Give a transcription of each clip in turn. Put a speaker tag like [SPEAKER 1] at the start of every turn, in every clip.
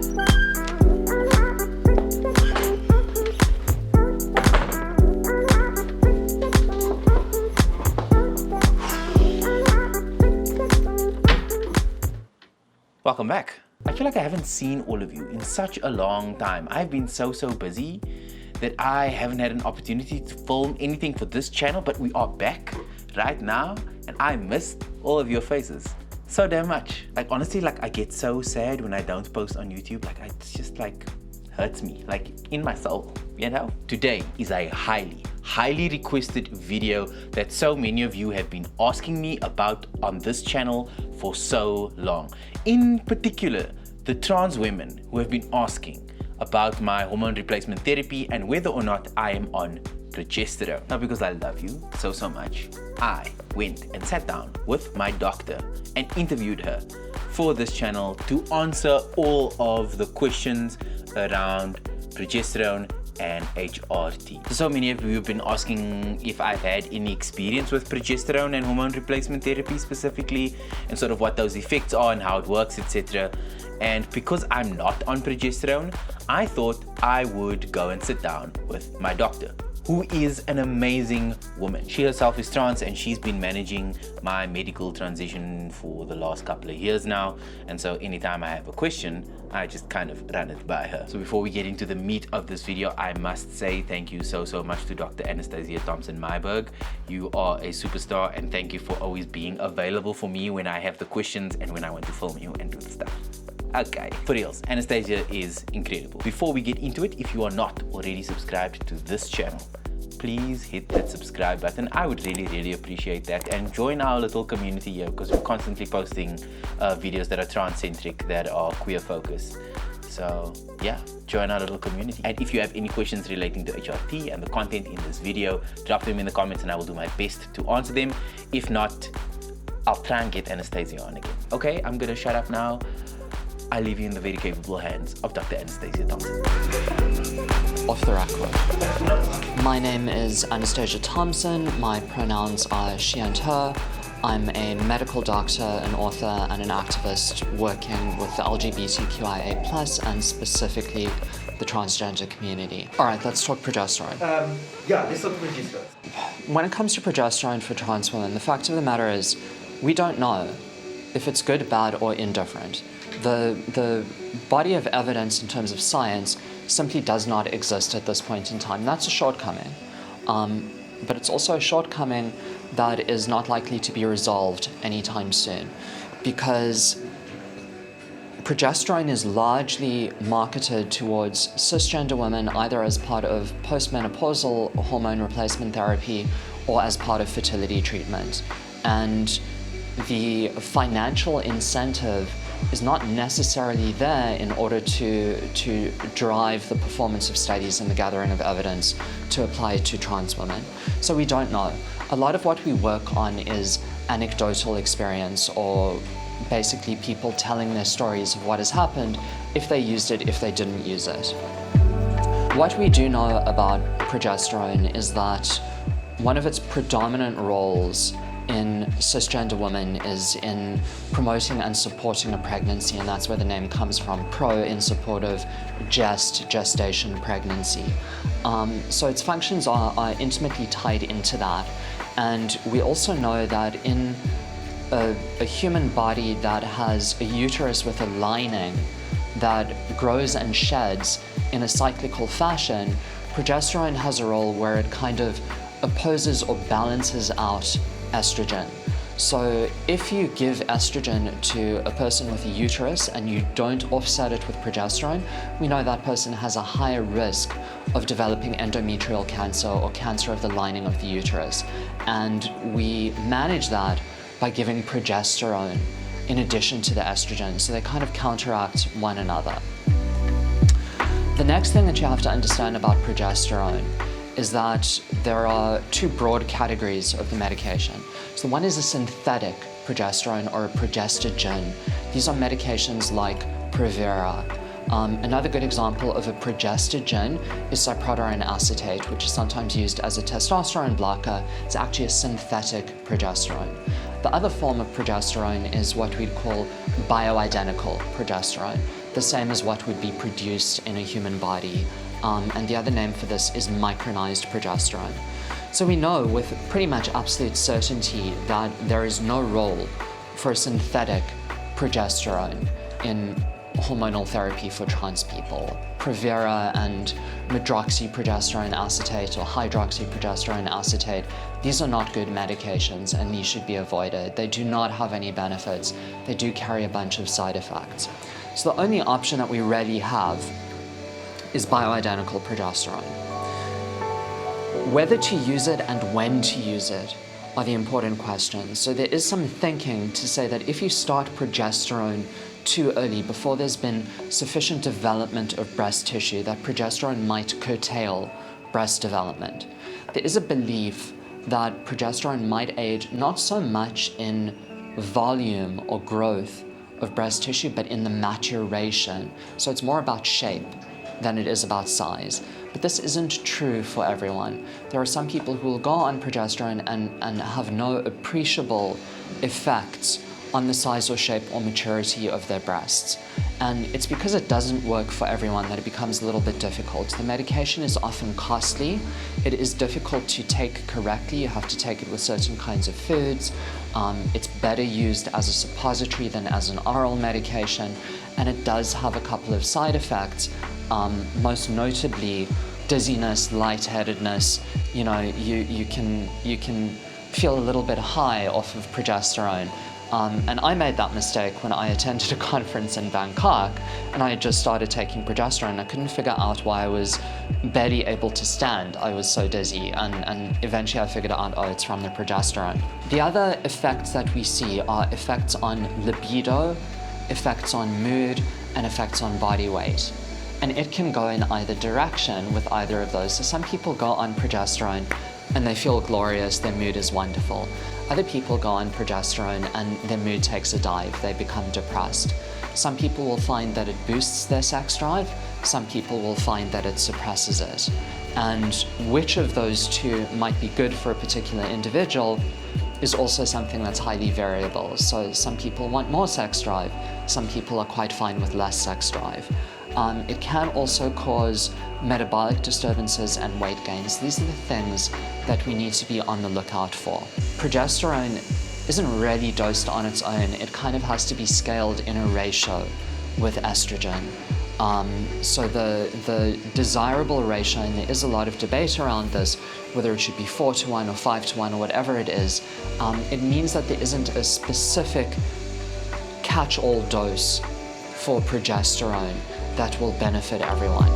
[SPEAKER 1] Welcome back. I feel like I haven't seen all of you in such a long time. I've been so busy that I haven't had an opportunity to film anything for this channel, but we are back right now and I missed all of your faces so damn much. Like honestly, like I get so sad when I don't post on YouTube. Like it's just like hurts me, like in my soul, you know? Today is a highly requested video that so many of you have been asking me about on this channel for so long. In particular, the trans women who have been asking about my hormone replacement therapy and whether or not I am on progesterone. Now, because I love you so much, I went and sat down with my doctor and interviewed her for this channel to answer all of the questions around progesterone and HRT. So many of you have been asking if I've had any experience with progesterone and hormone replacement therapy specifically, and sort of what those effects are and how it works, etc. And because I'm not on progesterone, I thought I would go and sit down with my doctor, who is an amazing woman. She herself is trans and she's been managing my medical transition for the last couple of years now. And so anytime I have a question, I just kind of run it by her. So before we get into the meat of this video, I must say thank you so much to Dr. Anastacia Tomson-Myburgh. You are a superstar and thank you for always being available for me when I have the questions and when I want to film you and do the stuff. Okay, for reals, Anastacia is incredible. Before we get into it, if you are not already subscribed to this channel, please hit that subscribe button. I would really appreciate that, and join our little community here because we're constantly posting videos that are trans-centric, that are queer focused. So yeah, join our little community. And if you have any questions relating to HRT and the content in this video, drop them in the comments and I will do my best to answer them. If not, I'll try and get Anastacia on again. Okay, I'm gonna shut up now. I leave you in the very capable hands of Dr. Anastacia Tomson.
[SPEAKER 2] Off the record. My name is Anastacia Tomson. My pronouns are she and her. I'm a medical doctor, an author, and an activist working with the LGBTQIA+, and specifically the transgender community. All right, let's talk progesterone.
[SPEAKER 1] Yeah, let's talk progesterone.
[SPEAKER 2] When it comes to progesterone for trans women, the fact of the matter is we don't know if it's good, bad, or indifferent. The body of evidence in terms of science simply does not exist at this point in time. That's a shortcoming, but it's also a shortcoming that is not likely to be resolved anytime soon, because progesterone is largely marketed towards cisgender women either as part of postmenopausal hormone replacement therapy or as part of fertility treatment. And the financial incentive is not necessarily there in order to drive the performance of studies and the gathering of evidence to apply to trans women. So we don't know. A lot of what we work on is anecdotal experience, or basically people telling their stories of what has happened, if they used it, if they didn't use it. What we do know about progesterone is that one of its predominant roles in cisgender women is in promoting and supporting a pregnancy, and that's where the name comes from, pro in support of gestation, pregnancy. So its functions are intimately tied into that. And we also know that in a human body that has a uterus with a lining that grows and sheds in a cyclical fashion, progesterone has a role where it kind of opposes or balances out estrogen. So if you give estrogen to a person with a uterus and you don't offset it with progesterone, we know that person has a higher risk of developing endometrial cancer or cancer of the lining of the uterus. And we manage that by giving progesterone in addition to the estrogen, so they kind of counteract one another. The next thing that you have to understand about progesterone is that there are two broad categories of the medication. So one is a synthetic progesterone or a progestogen. These are medications like Provera. Another good example of a progestogen is cyproterone acetate, which is sometimes used as a testosterone blocker. It's actually a synthetic progesterone. The other form of progesterone is what we'd call bioidentical progesterone. the same as what would be produced in a human body. And the other name for this is micronized progesterone. So we know with pretty much absolute certainty that there is no role for synthetic progesterone in hormonal therapy for trans people. Provera and medroxyprogesterone acetate or hydroxyprogesterone acetate, these are not good medications and these should be avoided. They do not have any benefits. They do carry a bunch of side effects. So the only option that we really have is bioidentical progesterone. Whether to use it and when to use it are the important questions. So there is some thinking to say that if you start progesterone too early, before there's been sufficient development of breast tissue, that progesterone might curtail breast development. There is a belief that progesterone might aid not so much in volume or growth of breast tissue, but in the maturation. So it's more about shape than it is about size. But this isn't true for everyone. There are some people who will go on progesterone and have no appreciable effects on the size or shape or maturity of their breasts. And it's because it doesn't work for everyone that it becomes a little bit difficult. The medication is often costly. It is difficult to take correctly. You have to take it with certain kinds of foods. It's better used as a suppository than as an oral medication. And it does have a couple of side effects, most notably dizziness, lightheadedness. You know, you can feel a little bit high off of progesterone. And I made that mistake when I attended a conference in Bangkok and I had just started taking progesterone. I couldn't figure out why I was barely able to stand. I was so dizzy, and eventually I figured out, oh, it's from the progesterone. The other effects that we see are effects on libido, effects on mood, and effects on body weight. And it can go in either direction with either of those. So some people go on progesterone and they feel glorious, their mood is wonderful. Other people go on progesterone and their mood takes a dive, they become depressed. Some people will find that it boosts their sex drive, some people will find that it suppresses it. And which of those two might be good for a particular individual is also something that's highly variable. So some people want more sex drive, some people are quite fine with less sex drive. It can also cause metabolic disturbances and weight gains. These are the things that we need to be on the lookout for. Progesterone isn't really dosed on its own. It kind of has to be scaled in a ratio with estrogen. So the desirable ratio, and there is a lot of debate around this, whether it should be 4:1 or 5:1 or whatever it is, it means that there isn't a specific catch-all dose for progesterone that will benefit everyone.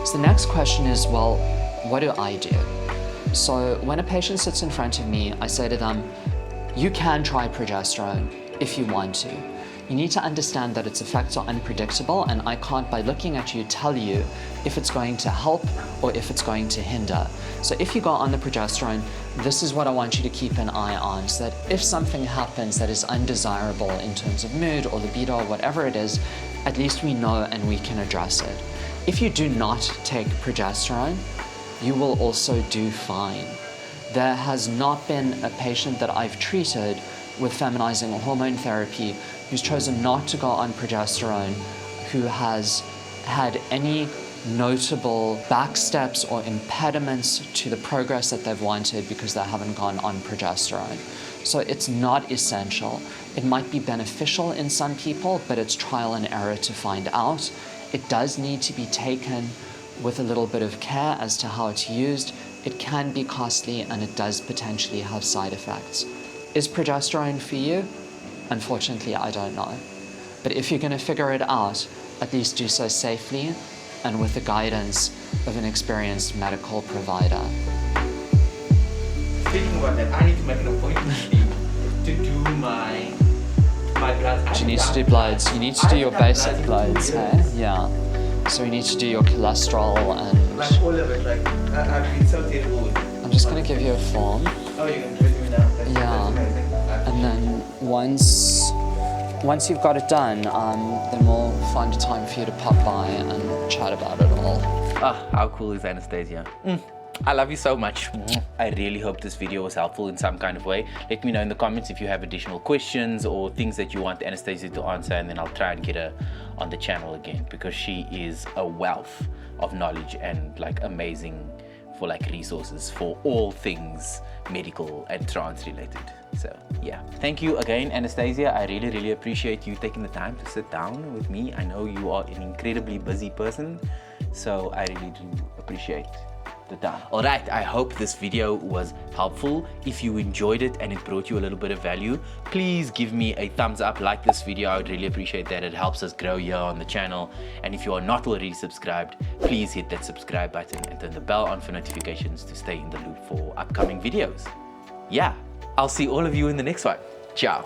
[SPEAKER 2] So the next question is, well, what do I do? So when a patient sits in front of me, I say to them, you can try progesterone if you want to. You need to understand that its effects are unpredictable, and I can't, by looking at you, tell you if it's going to help or if it's going to hinder. So if you go on the progesterone, this is what I want you to keep an eye on, so that if something happens that is undesirable in terms of mood or libido or whatever it is, at least we know and we can address it. If you do not take progesterone, you will also do fine. There has not been a patient that I've treated with feminizing or hormone therapy who's chosen not to go on progesterone who has had any notable backsteps or impediments to the progress that they've wanted because they haven't gone on progesterone. So it's not essential. It might be beneficial in some people, but it's trial and error to find out. It does need to be taken with a little bit of care as to how it's used. It can be costly and it does potentially have side effects. Is progesterone for you? Unfortunately, I don't know. But if you're going to figure it out, at least do so safely and with the guidance of an experienced medical provider.
[SPEAKER 1] Thinking about that, I need to make an appointment to do my bloods.
[SPEAKER 2] You need to do bloods. You need to do your basic bloods, hey? Yeah. So you need to do your cholesterol and...
[SPEAKER 1] Like all of it, like, I've been so terrible with it.
[SPEAKER 2] I'm just going to give you a form.
[SPEAKER 1] Oh, you're going to give it to me now?
[SPEAKER 2] Yeah. And then once you've got it done, then we'll find a time for you to pop by and chat about it all.
[SPEAKER 1] Ah, how cool is Anastacia? I love you so much. I really hope this video was helpful in some kind of way. Let me know in the comments if you have additional questions or things that you want Anastacia to answer, and then I'll try and get her on the channel again, because she is a wealth of knowledge and like amazing for like resources for all things medical and trans related. So yeah, thank you again, Anastacia. I really appreciate you taking the time to sit down with me. I know you are an incredibly busy person, so I really do appreciate the time. All right, I hope this video was helpful. If you enjoyed it and it brought you a little bit of value, please give me a thumbs up, like this video. I would really appreciate that. It helps us grow here on the channel. And if you are not already subscribed, please hit that subscribe button and turn the bell on for notifications to stay in the loop for upcoming videos. Yeah, I'll see all of you in the next one. Ciao.